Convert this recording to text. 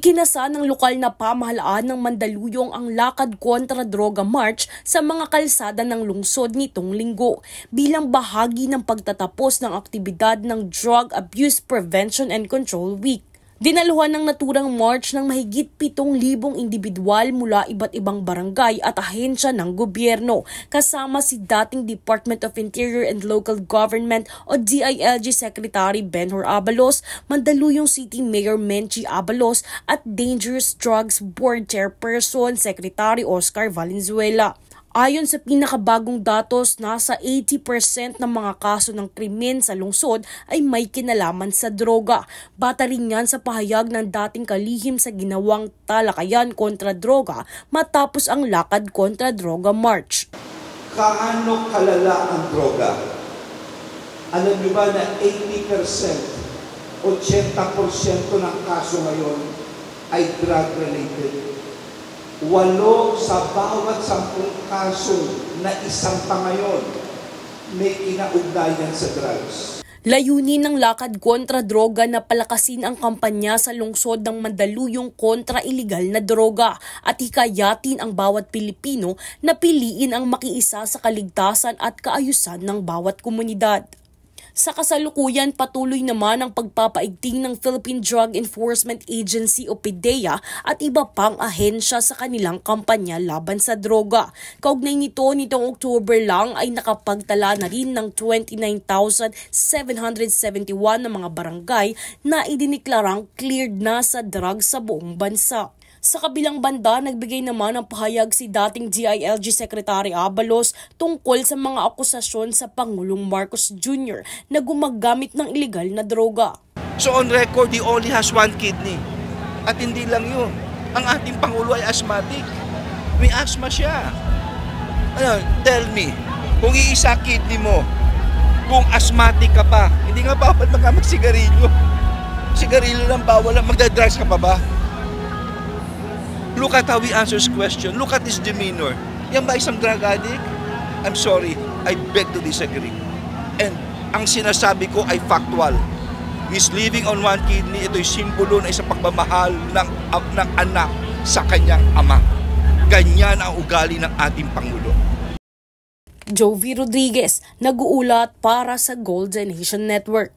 Ikinasa ng lokal na pamahalaan ng Mandaluyong ang Lakad Kontra Droga March sa mga kalsada ng lungsod nitong linggo bilang bahagi ng pagtatapos ng aktibidad ng Drug Abuse Prevention and Control Week. Dinaluhan ng naturang march ng mahigit 7,000 individual mula iba't ibang barangay at ahensya ng gobyerno, kasama si dating Department of Interior and Local Government o DILG Secretary Benhur Abalos, Mandaluyong City Mayor Menchie Abalos at Dangerous Drugs Board Chairperson Secretary Oscar Valenzuela. Ayon sa pinakabagong datos, nasa 80% ng mga kaso ng krimen sa lungsod ay may kinalaman sa droga. Bata rin yan sa pahayag ng dating kalihim sa ginawang talakayan kontra droga matapos ang Lakad Kontra Droga March. Kaano kalala ang droga? Alam niyo ba na 80% ng kaso ngayon ay drug-related? 8 sa bawat 10 kaso na isang pa ngayon may kinaugnayan sa drugs. Layunin ng Lakad Kontra Droga na palakasin ang kampanya sa lungsod ng Mandaluyong kontra iligal na droga at hikayatin ang bawat Pilipino na piliin ang makiisa sa kaligtasan at kaayusan ng bawat komunidad. Sa kasalukuyan, patuloy naman ang pagpapaigting ng Philippine Drug Enforcement Agency o PDEA at iba pang ahensya sa kanilang kampanya laban sa droga. Kaugnay nito, nitong October lang ay nakapagtala na rin ng 29,771 na mga barangay na idiniklarang cleared na sa drugs sa buong bansa. Sa kabilang banda, nagbigay naman ng pahayag si dating DILG Secretary Abalos tungkol sa mga akusasyon sa Pangulong Marcos Jr. na gumagamit ng illegal na droga. So on record, he only has 1 kidney. At hindi lang yun. Ang ating Pangulo ay asthmatic. May asthma siya. Tell me, kung iisa kidney mo, kung asthmatic ka pa, hindi nga bawal magsigarilyo. Sigarilyo lang bawal, magdadrugs ka pa ba? Look at how he answers question. Look at his demeanor. Yan ba isang drug addict? I'm sorry, I beg to disagree. And ang sinasabi ko ay factual. He's living on 1 kidney. Ito'y simbolo na isang pagmamahal ng anak sa kanyang ama. Ganyan ang ugali ng ating Pangulo. Jovi Rodriguez, nag-uulat para sa Golden Nation Network.